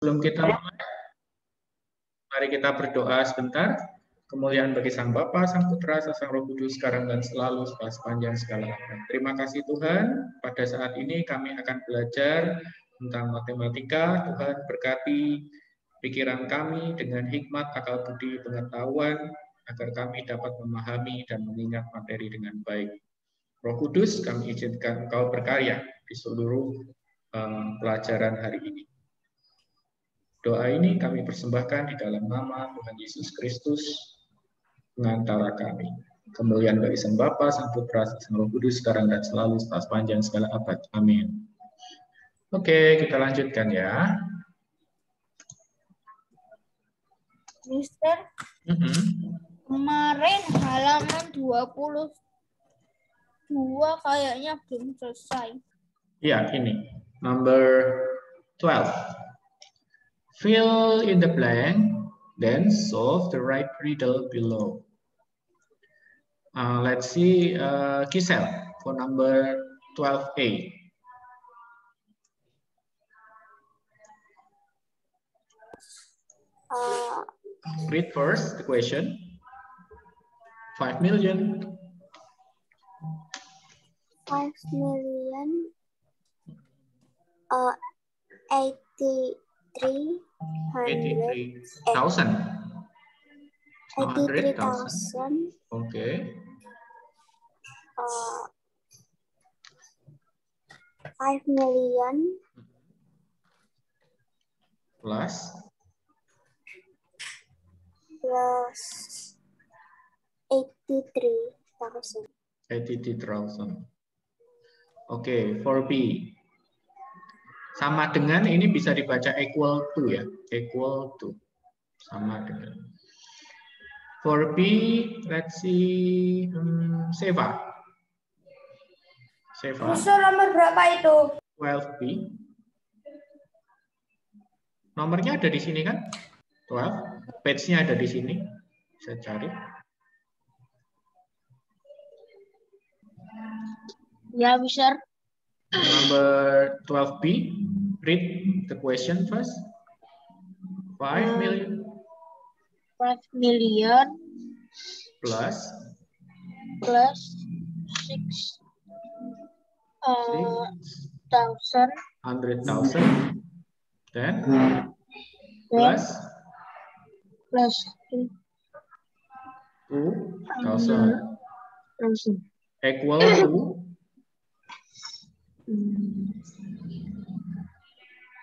Sebelum kita mulai, mari kita berdoa sebentar. Kemuliaan bagi Sang Bapa, Sang Putra, Sang Roh Kudus, sekarang dan selalu sepanjang segala abad. Terima kasih Tuhan, pada saat ini kami akan belajar tentang matematika. Tuhan berkati pikiran kami dengan hikmat, akal budi, pengetahuan, agar kami dapat memahami dan mengingat materi dengan baik. Roh Kudus, kami izinkan Engkau berkarya di seluruh pelajaran hari ini. Doa ini kami persembahkan di dalam nama Tuhan Yesus Kristus, pengantara kami. Kemuliaan bagi Sang Bapa, Sang Putra, Sang Roh Kudus, sekarang dan selalu sepanjang segala abad. Amin. Oke, kita lanjutkan ya. Mister, kemarin halaman 22 kayaknya belum selesai. Ya, ini. Number 12. Fill in the blank, then solve the right riddle below. Let's see Giselle for number 12A. Read first the question. 5 million. 5 million 83,000. 83,000. Okay. 5 million Plus 83,000. 83,000. Oke, for B. Sama dengan, ini bisa dibaca equal to ya. Equal to. Sama dengan. For B, let's see Seva. Seva. Mister, nomor berapa itu? 12B. Nomornya ada di sini kan? 12. Page-nya ada di sini. Bisa cari. Ya, Mister. Number 12B. Read the question first. 5 million. 5 million Plus. 6 thousand. 100,000. Then plus 2,000 equal to.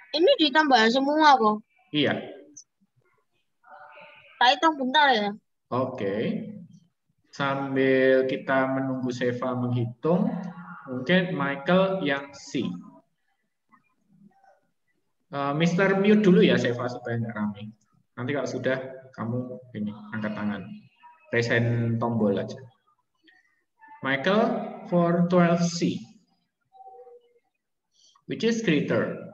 Ini ditambah semua kok. Iya. Tak hitung bentar ya. Oke. Sambil kita menunggu Seva menghitung, mungkin Michael yang C. Mr. Mute dulu ya Seva supaya nggak ramai. Nanti kalau sudah kamu ini angkat tangan. Present tombol aja. Michael for 12C. Which is greater?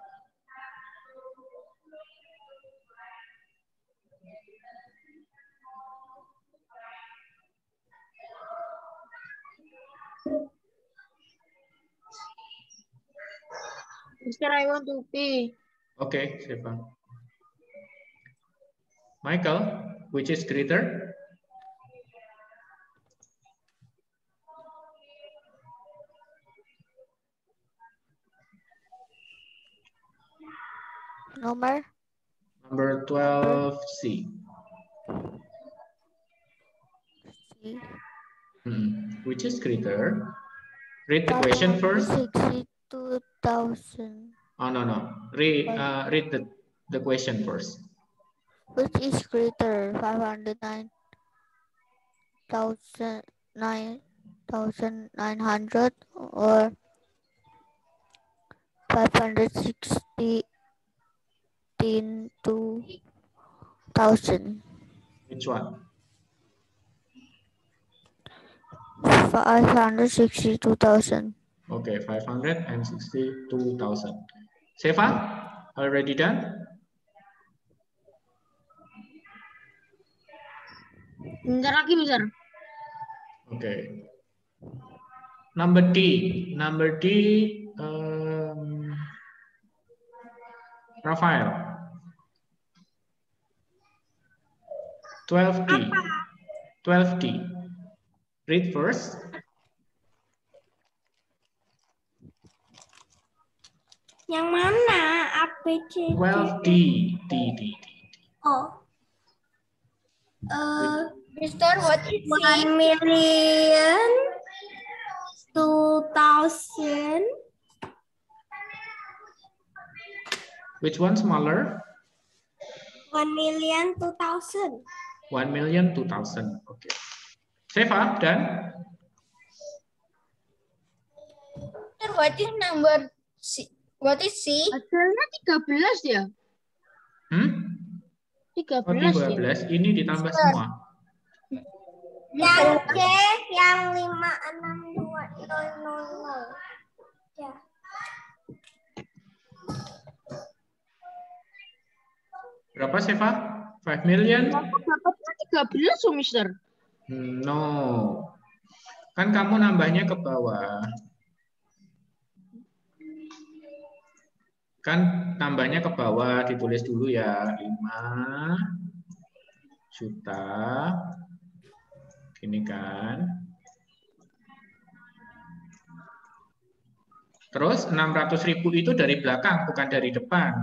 Mister, I want to pee. Okay, Seva. Michael, which is greater? Number 12C. C. Which is greater? Read the question first. 62,000. Oh no. Read the question first. Which is greater, 509,900 or 562,000? Which one? 562,000. Okay, 562,000. Seva, already done? Bentar lagi, Mister. Okay. Number D. Number D, Rafael. 12D. 12D. Read first. Yang mana? A, B, C, D. 12D. D. Oh. Mister, what is 1,002,000. Which one smaller? 1,002,000. 1,002,000. Okay. Seva, dan What is number C? What is C? Hasilnya 13 ya? 13 Oh, 12. Ini ditambah semua. Yang C yang 562,000. Ya. Berapa, Seva? 5 million? Aku dapatnya 13 so, Mister. No. Kan kamu nambahnya ke bawah. Kan tambahnya ke bawah, ditulis dulu ya. 5 juta. Gini kan. Terus 600.000 itu dari belakang, bukan dari depan.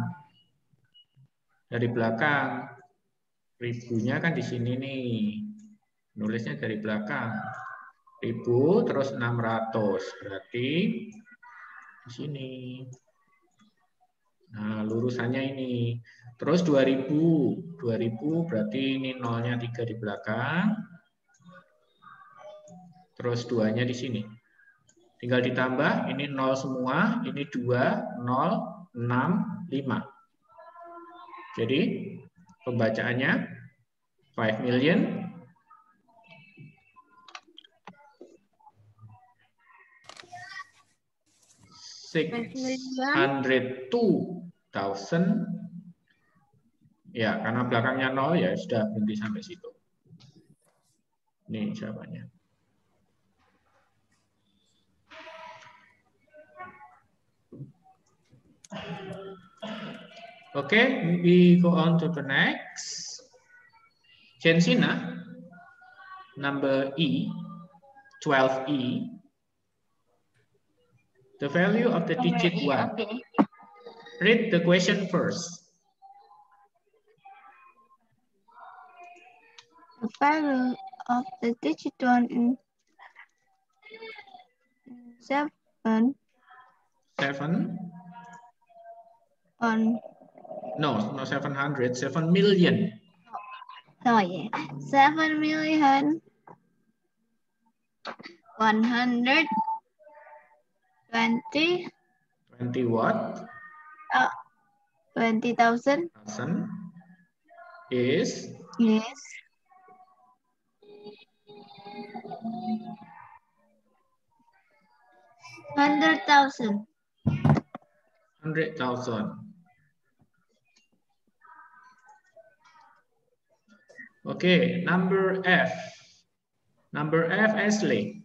Dari belakang. Ribunya kan di sini nih. Nulisnya dari belakang. 1.000 terus 600. Berarti di sini. Nah, lurusannya ini. Terus 2.000. 2.000 berarti ini nolnya 3 di belakang. Terus 2-nya di sini. Tinggal ditambah, ini 0 semua, ini 2, 0, 6, 5. Jadi, pembacaannya 5 million 602,000. Ya, karena belakangnya 0 ya sudah berhenti sampai situ. Ini jawabannya. Okay, we go on to the next. Jensina, number E, 12E. The value of the digit 1. Okay. Read the question first. The value of the digit 1 in 7 7? on No, no 700, 7 million. oh yeah 7,120,000 20 what? 20,000 is is 100,000. 100,000. Okay, number F. Number F, Ashley.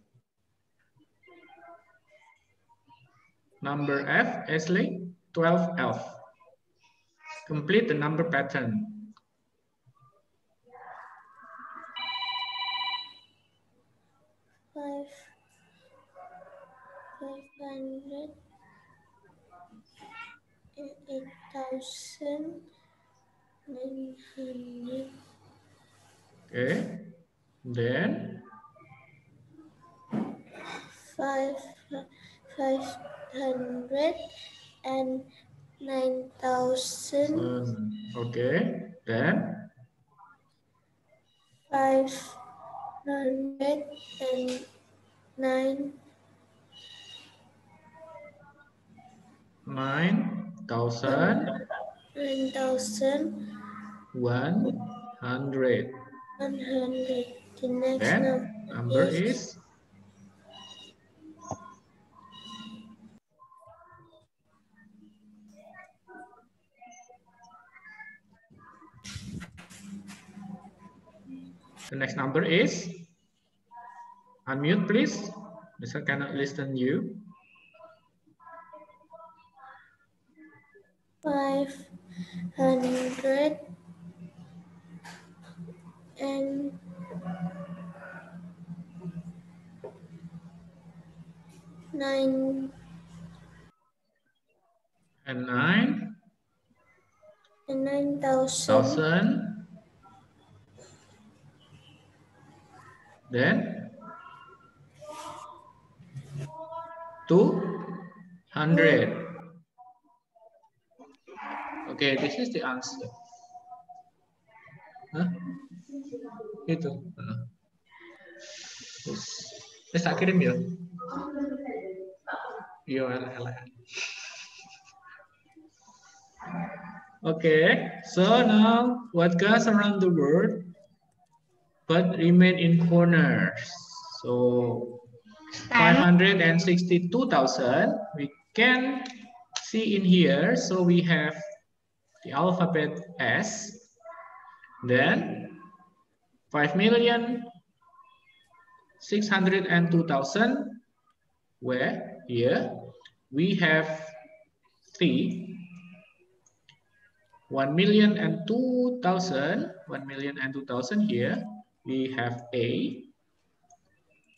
Number F, Ashley, 12F. Complete the number pattern. Five hundred 8,900. Okay, then 509,000. okay, then 509,000. 9,100. The next Then number is unmute please. Mr. cannot listen you. 509,000. 9 And 9,000. and 9,000. Then 200. Okay, this is the answer. Hah? Itu. Terus tak kirim ya? Iya, Okay, so now what goes around the world but remain in corners? So 562,000 we can see in here. So we have the alphabet S, then 5,602,000, where here we have 3, 1,002,000, 1,002,000 here we have A,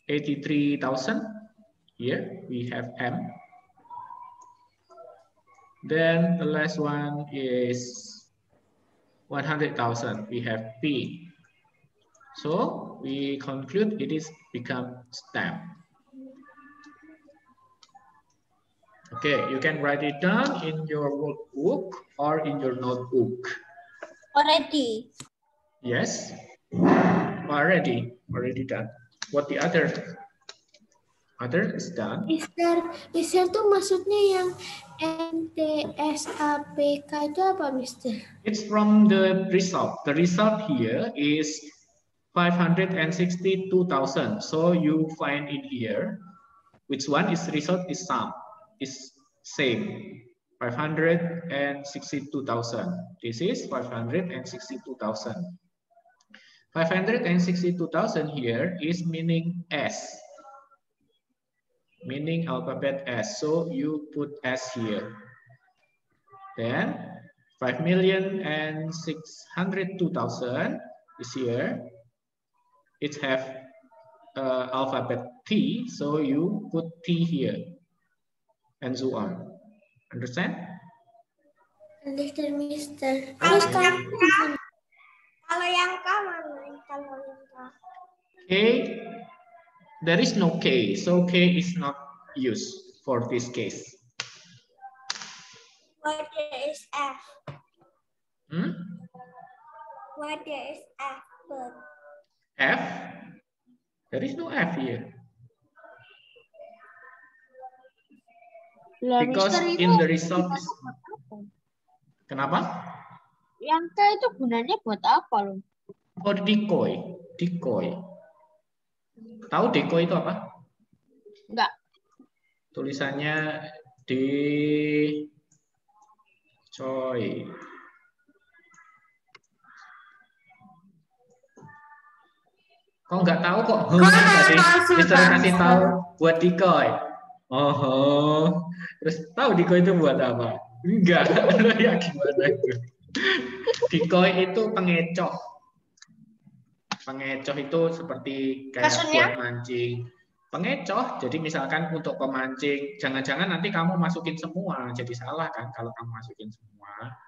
83,000 here we have M. Then the last one is 100,000. We have P. So we conclude it is become stamp. Okay, you can write it down in your workbook or in your notebook. Already. Yes, already done. What the other is done. Mister tuh maksudnya yang NTSAPK itu apa, Mister? It's from the result. The result here is 562,000. So you find in here which one is result is sum is same 562,000. This is 562,000. 562,000 here is meaning S. Meaning alphabet S. So you put S here. Then 5,602,000 is here. It have alphabet T. So you put T here. And so on. Understand? Understand, Mister. Terus kalau yang K mana? Kalau yang K. K, there is no K, so K is not used for this case. What is F? Hmm? What is F? F? There is no F here. Lah, Because Mister, itu in the result is... Kenapa? yang K itu gunanya buat apa loh? For decoy. Decoy. Tahu decoy itu apa? Enggak. Tulisannya coy. Kok nggak tahu kok? Tadi Mister kasih tahu buat decoy. Oh, terus tahu decoy itu buat apa? Enggak, ya gimana itu? Decoy itu pengecoh. Pengecoh itu seperti kayak Maksudnya? buat mancing. Pengecoh, jadi misalkan untuk pemancing, jangan-jangan nanti kamu masukin semua, jadi salah kan kalau kamu masukin semua.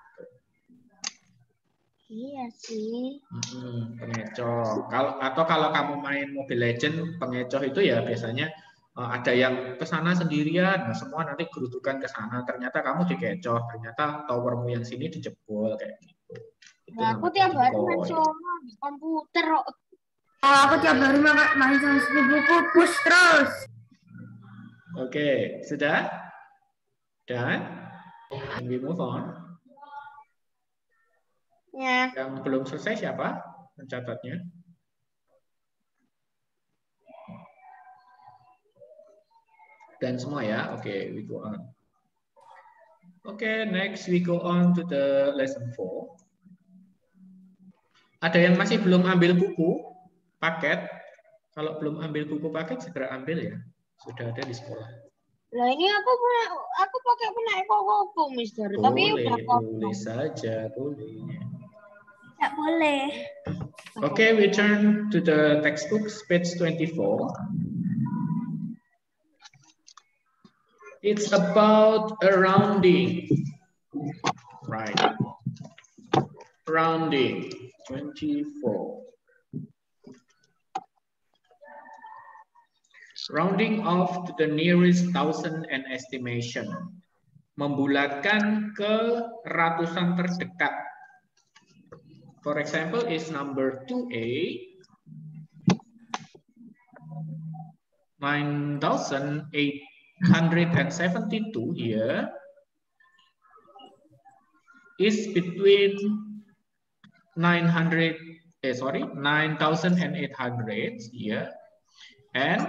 Iya sih. Pengecoh. Kalau kamu main Mobile Legends, pengecoh itu ya biasanya ada yang ke sana sendirian, nah semua nanti gerutukan ke sana. Ternyata kamu dikecoh, ternyata towermu yang sini dijebol kayak gitu. Nah, aku tiap hari main solo di komputer. Aku tiap hari main sama sepupuku push terus. Oke, sudah? Dan we move on. Ya. Yang belum selesai siapa mencatatnya? Dan semua ya. Oke, we go on. Oke, next we go on to the lesson 4. Ada yang masih belum ambil buku paket? Kalau belum ambil buku paket segera ambil ya. Sudah ada di sekolah. Lah ini aku pakai punya Koko, Mister. Tapi udah Boleh saja, boleh. Nggak boleh. Okay, we turn to the textbook, page 24. It's about a rounding. Right. Rounding. 24. Rounding off to the nearest thousand and estimation. Membulatkan ke ratusan terdekat. For example, is number 2A. 9,872 here is between 9,800 here and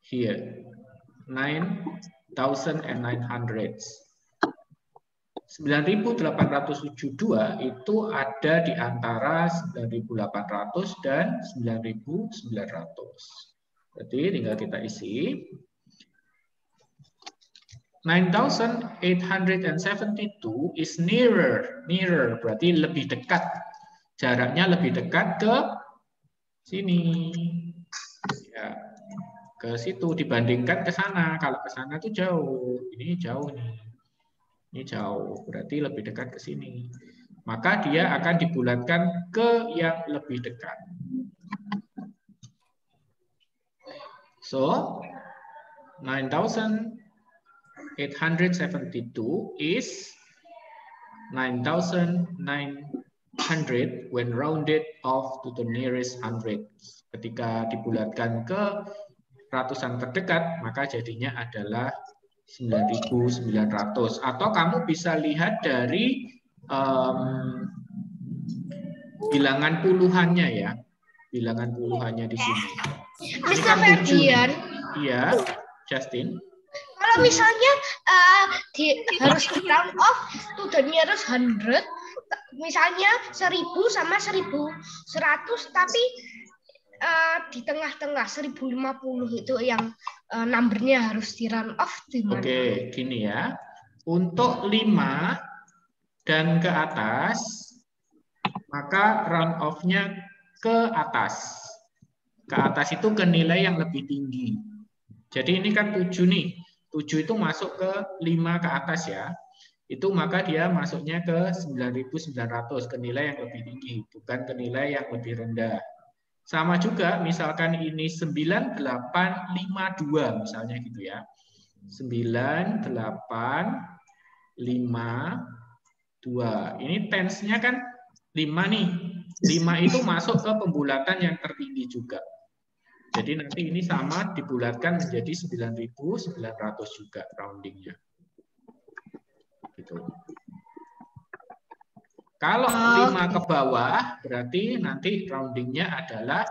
here 9,900. 9.872 itu ada di antara 9.800 dan 9.900. Jadi tinggal kita isi. 9,872 is nearer, berarti lebih dekat. Jaraknya lebih dekat ke sini. Ya, ke situ dibandingkan ke sana. Kalau ke sana itu jauh. Ini jauh nih. Ini jauh, berarti lebih dekat ke sini. Maka dia akan dibulatkan ke yang lebih dekat. So, 9,872 is 9,900 when rounded off to the nearest hundred. Ketika dibulatkan ke ratusan terdekat, maka jadinya adalah 9.900. Atau kamu bisa lihat dari bilangan puluhannya ya. Bilangan puluhannya di sini. Mr. Ferdian. Iya, Justin. Kalau misalnya harus di round off to the nearest 100, misalnya 1.000 sama 1.100, tapi di tengah-tengah 1.050 itu yang numbernya harus di round off. Oke, gini ya. Untuk 5 dan ke atas, maka round off-nya ke atas. Ke atas itu ke nilai yang lebih tinggi. Jadi ini kan 7 nih. 7 itu masuk ke 5 ke atas ya. Itu maka dia masuknya ke 9.900, ke nilai yang lebih tinggi, bukan ke nilai yang lebih rendah. Sama juga misalkan ini 9852 misalnya gitu ya. 9852. Ini tensnya kan 5 nih. 5 itu masuk ke pembulatan yang tertinggi juga. Jadi nanti ini sama dibulatkan menjadi 9.900 juga roundingnya. Gitu. Kalau 5 ke bawah berarti nanti roundingnya adalah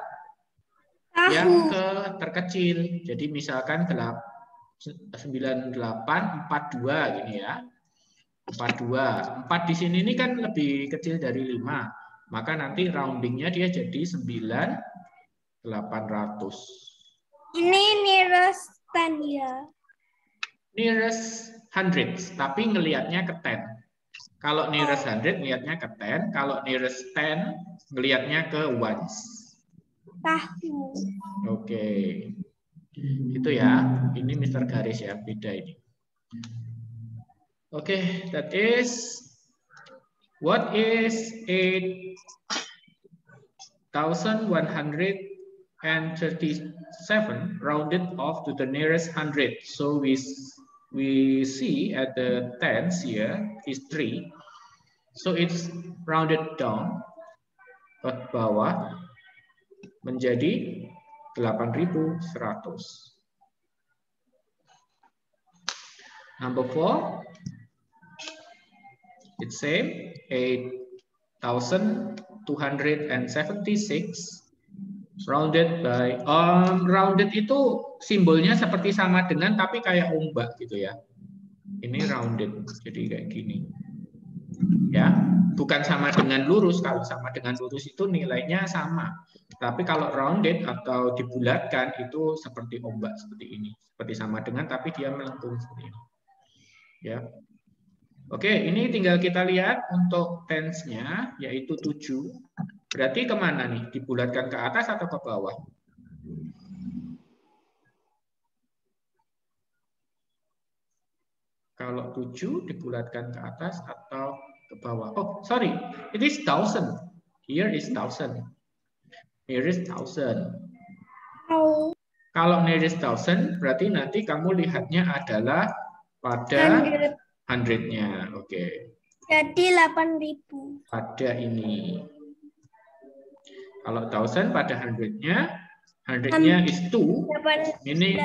yang ke terkecil. Jadi misalkan 9842 gini ya. 42. 4 di sini ini kan lebih kecil dari 5. Maka nanti roundingnya dia jadi 9.800. Ini nearest 10 ya. Nearest hundreds, tapi ngelihatnya ke 10. Kalau nearest 100 ngelihatnya ke 10, kalau nearest 10 ngelihatnya ke ones. Tahu. Oke. Itu ya. Ini Mr. Garis ya, beda ini. Oke, that is what is 8,137 rounded off to the nearest 100. So we see at the tens here is 3. So it's rounded down ke bawah menjadi 8.100. Number 4, it's same 8,276 rounded by rounded itu simbolnya seperti sama dengan tapi kayak ombak gitu ya. Ini rounded jadi kayak gini. Ya, bukan sama dengan lurus. Kalau sama dengan lurus itu nilainya sama. Tapi kalau rounded atau dibulatkan itu seperti ombak seperti ini. Seperti sama dengan tapi dia melengkung seperti ini. Ya. Oke, ini tinggal kita lihat untuk tensnya yaitu 7. Berarti kemana nih? Dibulatkan ke atas atau ke bawah? Kalau 7 dibulatkan ke atas atau ke bawah. Oh, sorry. It is 1,000. Here is 1,000. Here is 1,000. Oh. Kalau nearest 1,000, berarti nanti kamu lihatnya adalah pada 100-nya. Oke. Jadi 8.000. Pada ini. Kalau 1,000 pada 100-nya, 100-nya is 2, meaning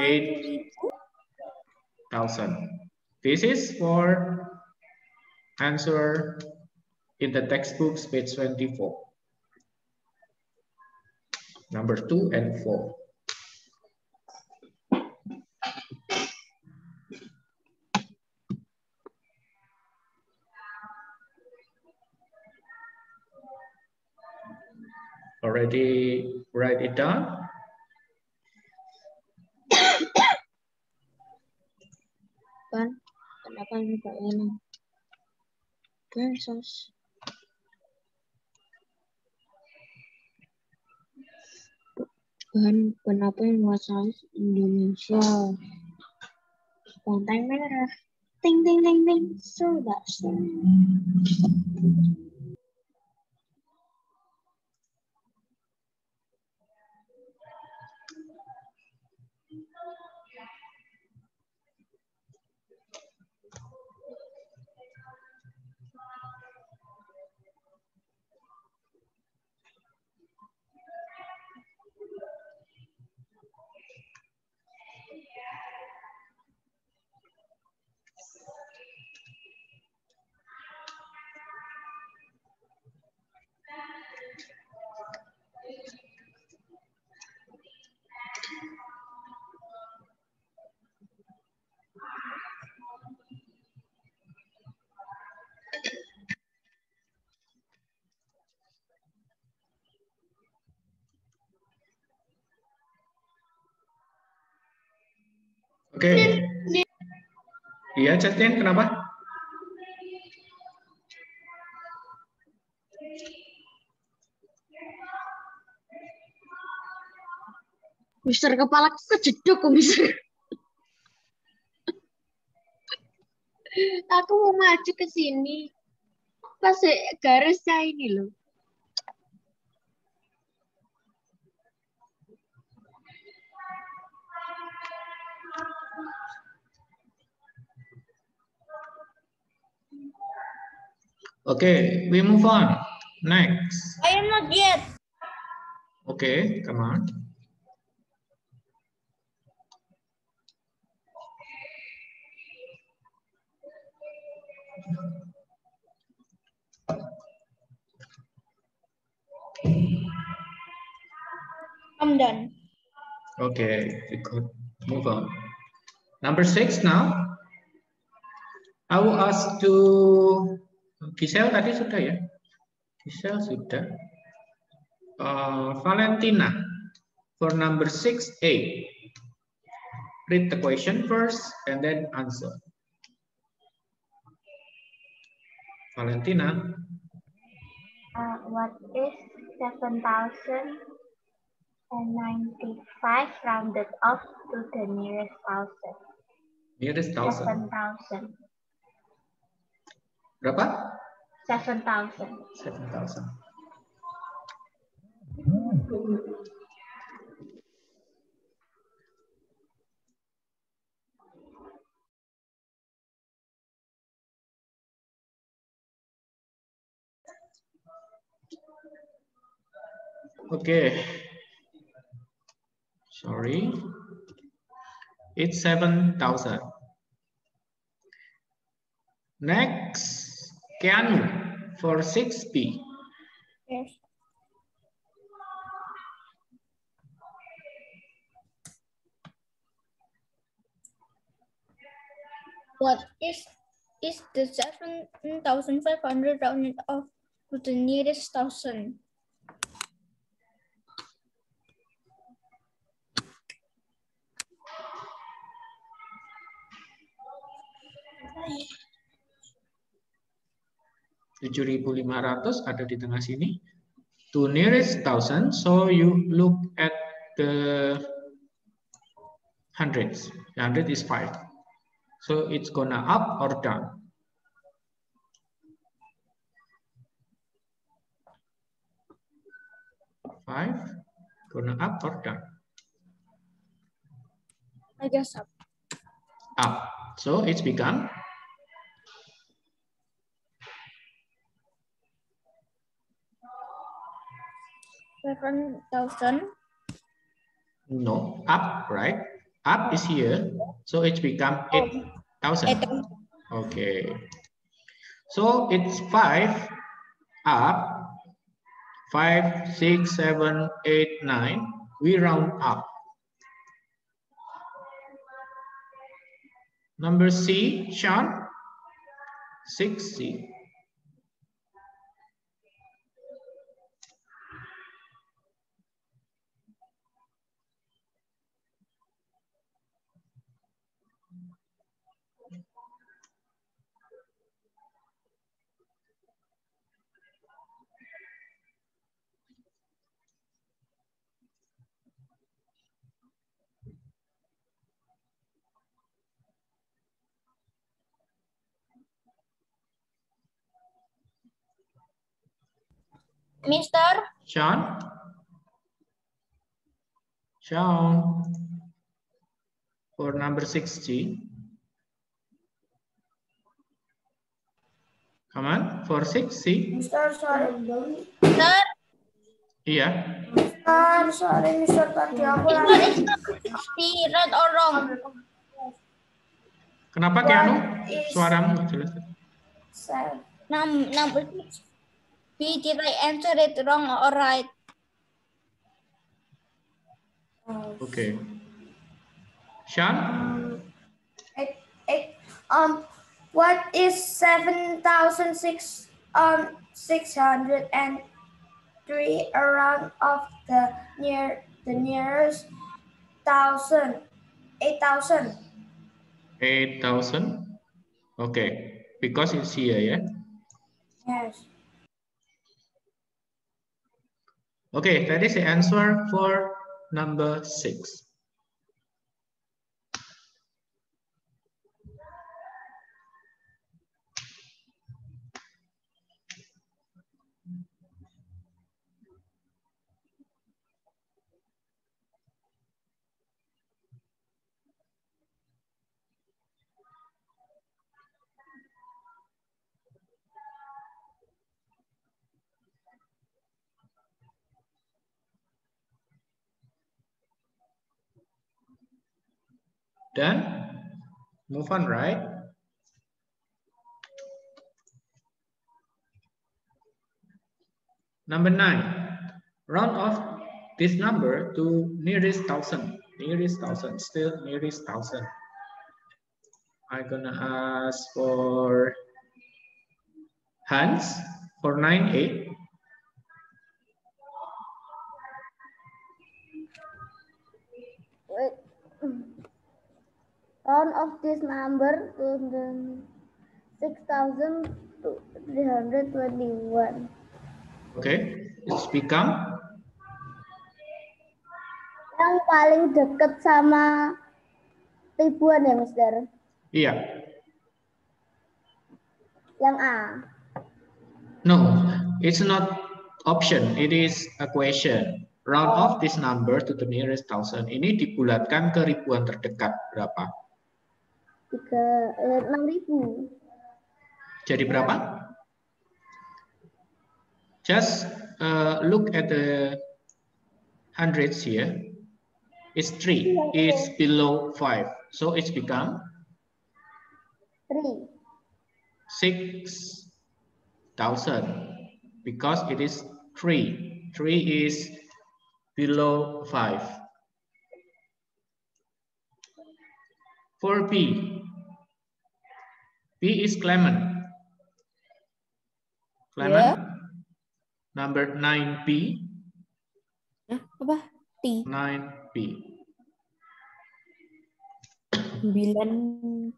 8,000. This is for answer in the textbook, page 24. Number 2 and 4. Already write it down? Kenapa enggak ini? Versus. Kenapa yang bahasa Indonesia? Pantai merah. Ting ting ting ting. Sudah. Oke. Iya, Justin, kenapa? Mister kepala kejeduk kok Mister. Aku mau maju ke sini. Pas garisnya ini loh. Okay, we move on. Next. I am not yet. Okay, come on. I'm done. Okay, good. Move on. Number 6 now. I will ask to Giselle tadi sudah ya? Giselle sudah. Valentina for number 6A. Read the question first and then answer. Valentina. What is 7,095 rounded off to the nearest thousand? Nearest thousand. 7,000. Berapa? 7,000. 7,000. Okay. Sorry. It's 7,000. Next, Keanu for 6B. Yes. What is the 7,500 rounded off to the nearest thousand? $7,500 ada di tengah sini. To nearest thousand, so you look at the hundreds. The 100 is 5. So it's gonna up or down? Five, gonna up or down? I guess up. Up. So it's become 7,000. no, up, right? Up is here, so it's become 8,000. Okay. So it's 5 up, 5, 6, 7, 8, 9. We round up. Number C, Sean? 6C. Mister? Sean? Sean? For number 6G. Come on, for 6C. Mister, sorry. Mister? Iya. Mister, sorry, Mister. Tadi aku Mister, is the right or wrong? Kenapa Keanu? Suaramu nggak jelas. Number 6. Be the right answer, it wrong or right? Okay. Sean? What is 7,603 around of the nearest thousand? 8,000. 8,000. Okay, because it's here, yeah. Yes. Okay, that is the answer for number 6. Done? Move on, right? Number 9. Round off this number to nearest thousand. Nearest thousand, still nearest thousand. I'm gonna ask for Hans for 9A. Wait. Round of this number to the 6,321. Okay, it's become Yang paling dekat sama ribuan ya, Mister? iya. Yang A. No, it's not option. It is a question. Round off this number to the nearest thousand. Ini dibulatkan ke ribuan terdekat berapa? 6.000. Jadi berapa? Just look at the hundreds here. It's 3. It's below 5. So it's become 3. 6,000 because it is 3. 3 is below 5. For B. B is Clement. Clement. Yeah. Number 9B. Apa? T. 9B. 9.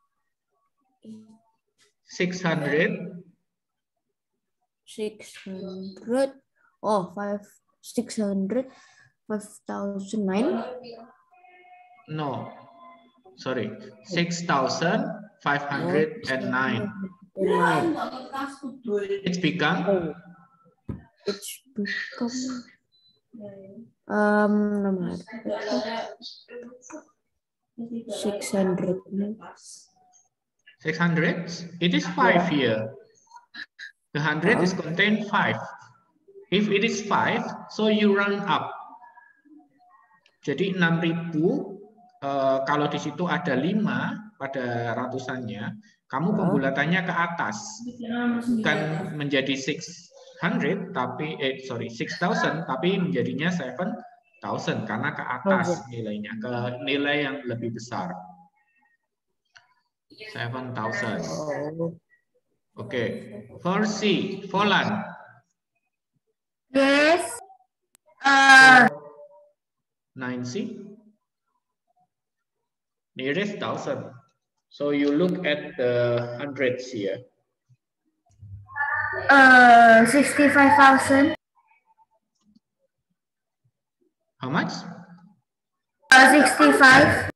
600. 600. Oh, 600. 5,009. No. Sorry. 6,500. 509. It's become It's become 600. 600. It is 5 here. The 100 is contained 5. If it is 5, so you round up. Jadi 6.000, kalau di situ ada 5 pada ratusannya, kamu pembulatannya ke atas. Bukan menjadi 600, tapi 6,000, tapi menjadinya 7,000 karena ke atas nilainya, ke nilai yang lebih besar. 7,000. Oke. For C, Volan. Yes. 9C. Nearest 1,000. So you look at the hundreds here. 65,000. How much? 65,000.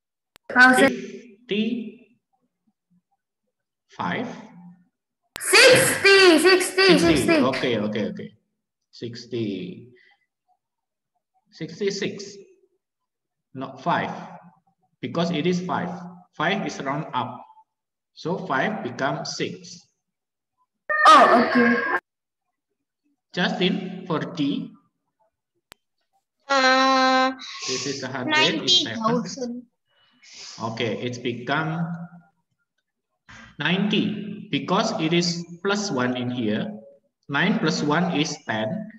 55? 60. Okay. 60. 66. Not 5. Because it is 5. 5 is round up. So 5 becomes 6. Oh, okay. Justin, for D. This is 100. 90,000. Okay, it's become 90 because it is plus 1 in here. 9 plus 1 is 10.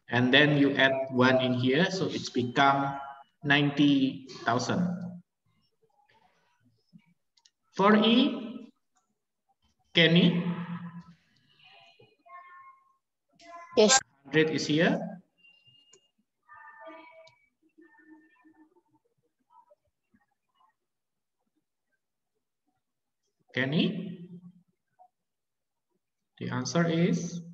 And then you add 1 in here, so it's become 90,000. For E, Kenny? Yes. 100 is here. Kenny? The answer is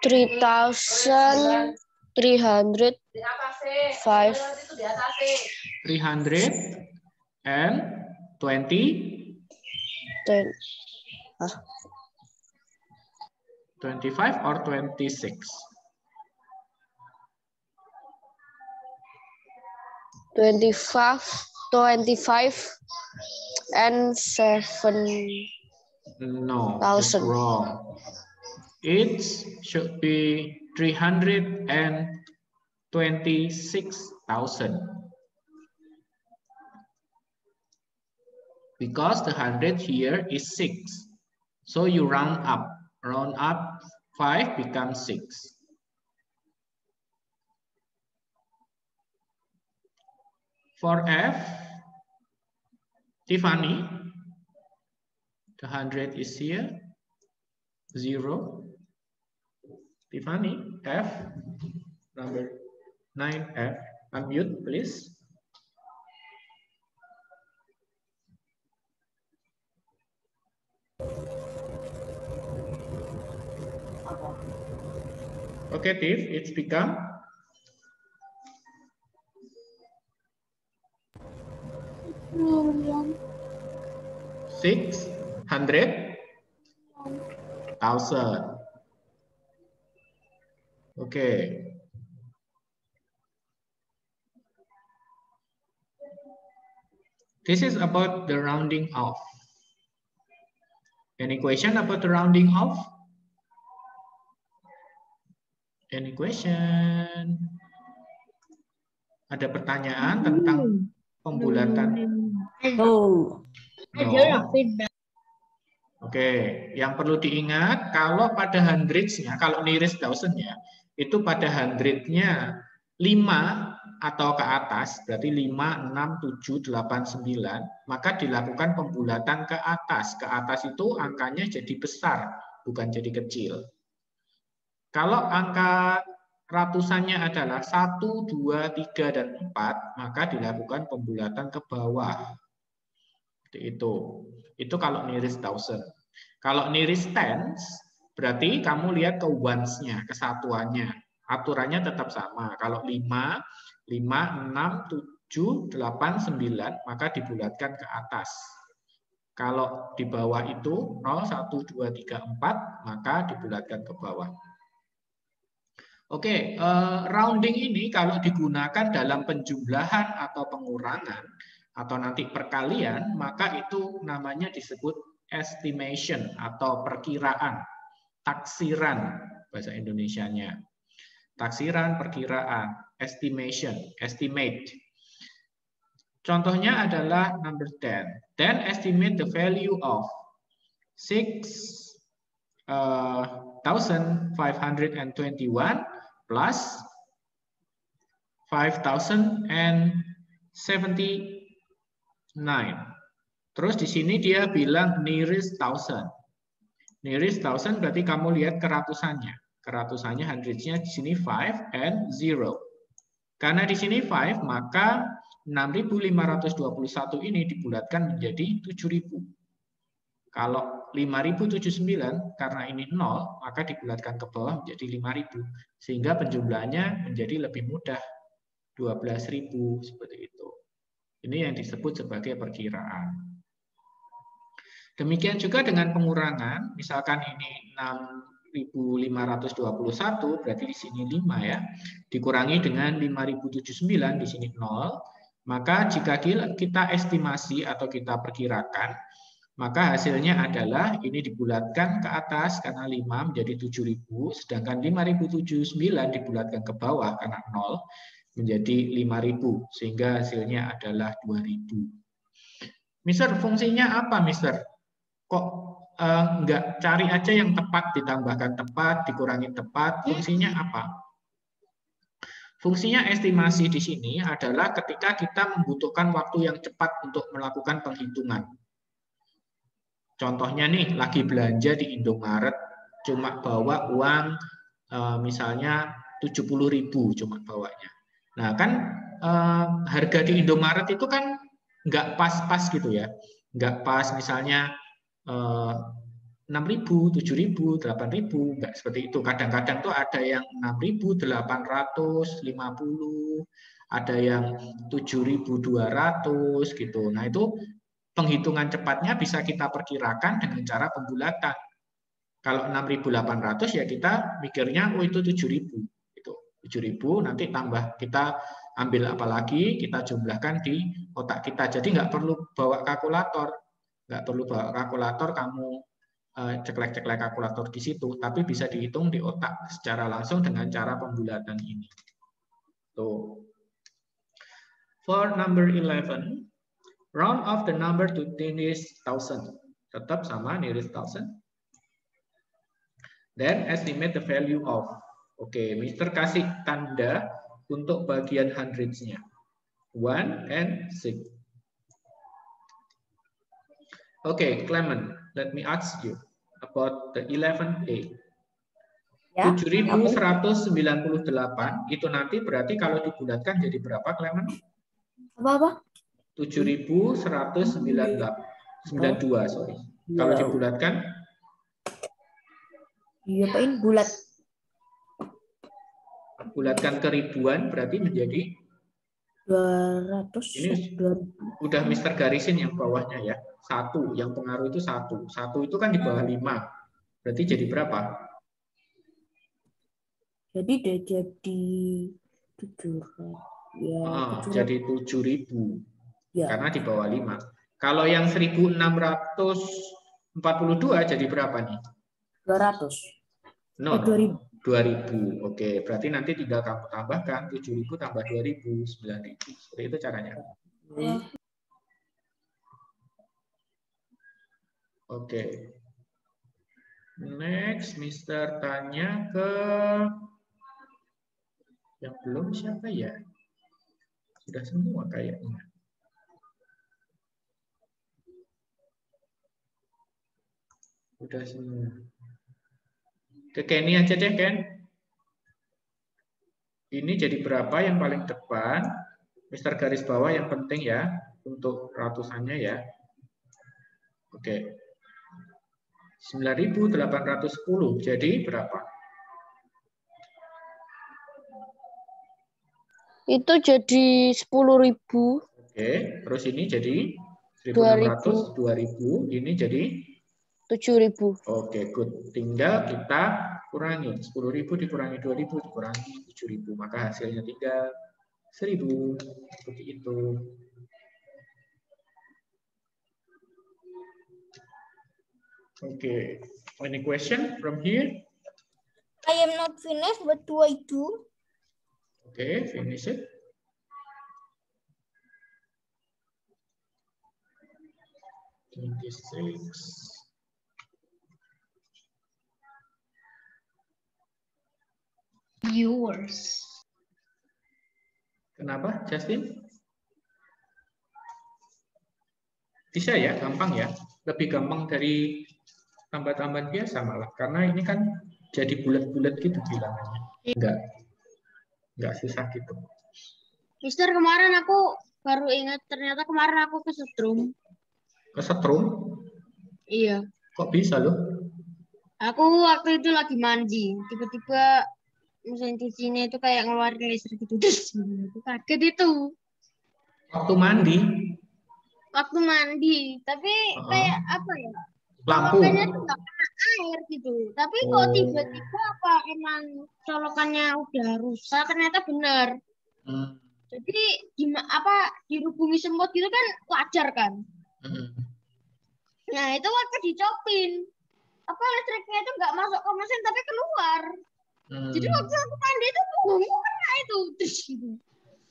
3,305. 25 or 26? 25 and 7. No, it's wrong. It should be 326,000. Because the 100 here is 6. So you round up. Round up 5 becomes 6. For F, Tiffany, the 100 is here. 0. Tiffany, F, number 9F. Unmute, please. Okay, Tiff, it's become 600,000. Okay. This is about the rounding off. Any question about the rounding off? Any question? Ada pertanyaan tentang pembulatan? No. Oke, yang perlu diingat kalau pada hundreds-nya, kalau nearest thousand-nya, itu pada hundred-nya 5 atau ke atas, berarti 5, 6, 7, 8, 9, maka dilakukan pembulatan ke atas. Ke atas itu angkanya jadi besar, bukan jadi kecil. Kalau angka ratusannya adalah 1, 2, 3, dan 4, maka dilakukan pembulatan ke bawah. Seperti itu. Itu kalau nearest thousand. Kalau nearest tens, berarti kamu lihat ke ones-nya, kesatuannya. Aturannya tetap sama. Kalau 5, 6, 789, maka dibulatkan ke atas. Kalau di bawah itu 0, 1, 2, 3, 4, maka dibulatkan ke bawah. Oke, rounding ini kalau digunakan dalam penjumlahan atau pengurangan atau nanti perkalian, maka itu namanya disebut estimation atau perkiraan, taksiran bahasa Indonesianya. Taksiran, perkiraan, estimation, estimate. Contohnya adalah number 10. Then estimate the value of 6,521 plus 5,079. Terus di sini dia bilang nearest 1,000. Nearest 1,000 berarti kamu lihat keratusannya. Keratusannya hundreds-nya di sini 5 and 0. Karena di sini 5, maka 6.521 ini dibulatkan menjadi 7.000. Kalau 5.079 karena ini 0, maka dibulatkan ke bawah menjadi 5.000. Sehingga penjumlahannya menjadi lebih mudah. 12.000 seperti itu. Ini yang disebut sebagai perkiraan. Demikian juga dengan pengurangan, misalkan ini 6.521, berarti di sini 5 ya, dikurangi dengan 5.079, di sini 0, maka jika kita estimasi atau kita perkirakan, maka hasilnya adalah ini dibulatkan ke atas karena 5 menjadi 7.000, sedangkan 5.079 dibulatkan ke bawah karena 0 menjadi 5.000, sehingga hasilnya adalah 2.000. Mister, fungsinya apa, Mister? Kok nggak cari aja yang tepat, ditambahkan tepat, dikurangi tepat, fungsinya apa? Fungsinya estimasi di sini adalah ketika kita membutuhkan waktu yang cepat untuk melakukan penghitungan. Contohnya nih, lagi belanja di Indomaret, cuma bawa uang misalnya 70.000 cuma bawanya. Nah kan harga di Indomaret itu kan nggak pas-pas gitu ya, nggak pas misalnya 6.000, 7.000, 8.000, nggak seperti itu. Kadang-kadang tuh ada yang 6.850, ada yang 7.200 gitu. Nah itu penghitungan cepatnya bisa kita perkirakan dengan cara pembulatan. Kalau 6.800 ya kita mikirnya oh itu 7.000. Itu 7.000 nanti tambah kita ambil apa lagi, kita jumlahkan di otak kita. Jadi nggak perlu bawa kalkulator. Nggak perlu bawa kalkulator kamu ceklek-ceklek kalkulator di situ, tapi bisa dihitung di otak secara langsung dengan cara pembulatan ini. Tuh. For number 11, round off the number to nearest 1,000. Tetap sama nearest 1,000. Then estimate the value of. Oke, Mister kasih tanda untuk bagian hundreds-nya. 1 and 6. Oke, Clement, let me ask you about the 11A. Ya, 7.198 itu nanti berarti kalau dibulatkan jadi berapa, Clement? Apa? 7.192, sorry. Kalau dibulatkan? Diapain bulat? Bulatkan ke ribuan berarti menjadi 200. Ini udah Mister garisin yang bawahnya ya. 1, yang pengaruh itu 1. 1 itu kan di bawah 5. Berarti jadi berapa? Jadi dia jadi 700. Ya, jadi 7.000. Ya. Karena di bawah 5. Kalau yang 1.642 jadi berapa nih? 200. No, 2.000. 2.000. Oke, berarti nanti tinggal kamu tambahkan 7.000 tambah 2.000, 9.000. Seperti itu caranya. Oke. Next, Mister tanya ke yang belum siapa ya? Sudah semua kayaknya. Sudah semua. Ke Kenny aja deh, Ken. Ini jadi berapa yang paling depan? Mister garis bawah yang penting ya, untuk ratusannya ya. Oke. 9.810. Jadi berapa? Itu jadi 10.000. Oke, terus ini jadi 1.600, 2.000, ini jadi 7.000. oke, good. Tinggal kita kurangi 10.000 dikurangi 2.000 dikurangi 7.000, maka hasilnya tinggal 1.000. Seperti itu. Oke, any question from here? I am not finished. What do I do? Okay, finish it. Viewers. Kenapa, Justin? Bisa ya, gampang ya. Lebih gampang dari tambah-tambahan biasa malah. Karena ini kan jadi bulat-bulat gitu bilangannya. Enggak susah gitu. Mister, kemarin aku baru ingat ternyata kemarin aku kesetrum. Kesetrum? Iya. Kok bisa loh? Aku waktu itu lagi mandi, tiba-tiba mesin cucinya itu kayak ngeluarin listrik gitu. Aku kaget itu. Waktu mandi? Waktu mandi, tapi kayak apa ya? Lampu. Colokannya tuh nggak kena air gitu. Tapi kok tiba-tiba apa emang colokannya udah rusak? Ternyata benar. Jadi dihubungi semut gitu kan wajar kan? Nah itu waktu dicopin, listriknya itu nggak masuk ke mesin tapi keluar. Jadi waktu aku mandi itu punggungku kena itu, terus gitu.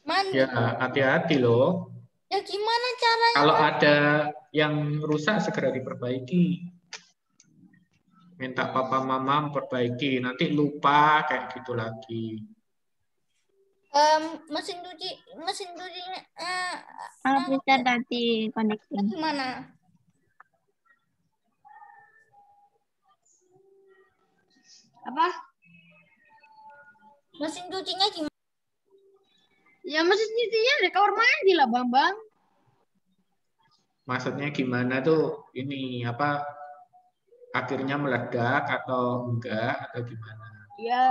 Mandi. Ya hati-hati loh. Ya gimana caranya? Kalau ada yang rusak segera diperbaiki. Minta papa mama memperbaiki, nanti lupa kayak gitu lagi. Mesin cucinya Bisa nanti koneksi. gimana? Apa? Mesin cucinya gimana? Ya mesin cucinya di kamar mandi lah, Bambang. Maksudnya gimana tuh? Ini apa? Akhirnya meledak atau enggak atau gimana? Ya.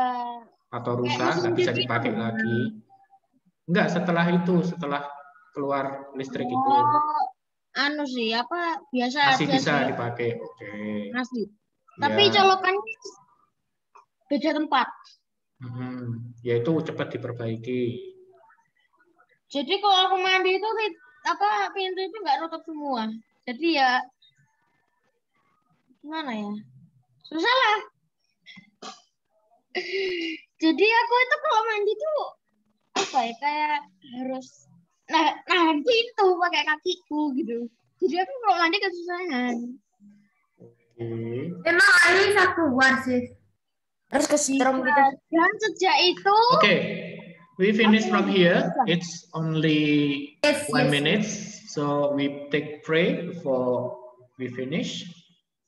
Atau rusak nggak bisa dipakai lagi? Enggak, setelah keluar listrik itu. Anu sih, biasa Masih aja bisa sih. dipakai, oke. Masih. Ya. Tapi colokannya beda tempat. Yaitu cepat diperbaiki. Jadi kalau aku mandi itu pintu itu nggak nutup semua. Jadi ya gimana ya? Susah lah. Jadi aku itu kalau mandi tuh kayak harus nahan pintu pakai kakiku gitu. Jadi aku kalau mandi kesusahan. Emang air bisa keluar sih. Terus kesetrum gitu. Dan sejak itu. Oke, we finish from here. It's only 1 minute, so we take break before we finish,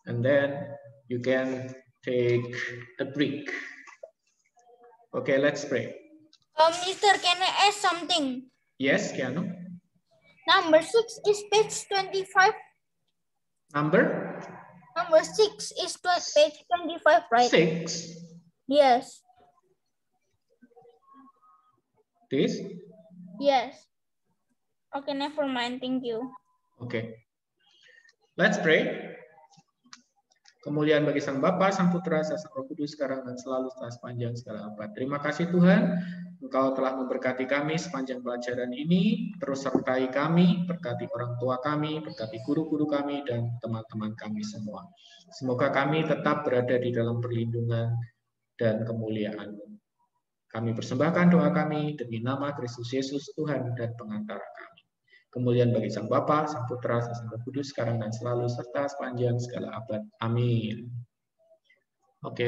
and then you can take a break. Okay, let's pray. Mister, can I ask something? Yes, Keanu. Number 6 is page 25. Number 6 is page 25, right? 6. Yes. This? Yes. Okay, never mind. Thank you. Okay. Let's pray. Kemuliaan bagi Sang Bapa, Sang Putra, Sang Roh Kudus, sekarang dan selalu setelah sepanjang segala abad. Terima kasih Tuhan, Engkau telah memberkati kami sepanjang pelajaran ini, terus sertai kami, berkati orang tua kami, berkati guru-guru kami, dan teman-teman kami semua. Semoga kami tetap berada di dalam perlindungan dan kemuliaan-Mu. Kami persembahkan doa kami demi nama Kristus Yesus, Tuhan dan pengantara kami. Kemuliaan bagi Sang Bapa, Sang Putra, Sang Roh Kudus, sekarang dan selalu, serta sepanjang segala abad. Amin. Oke.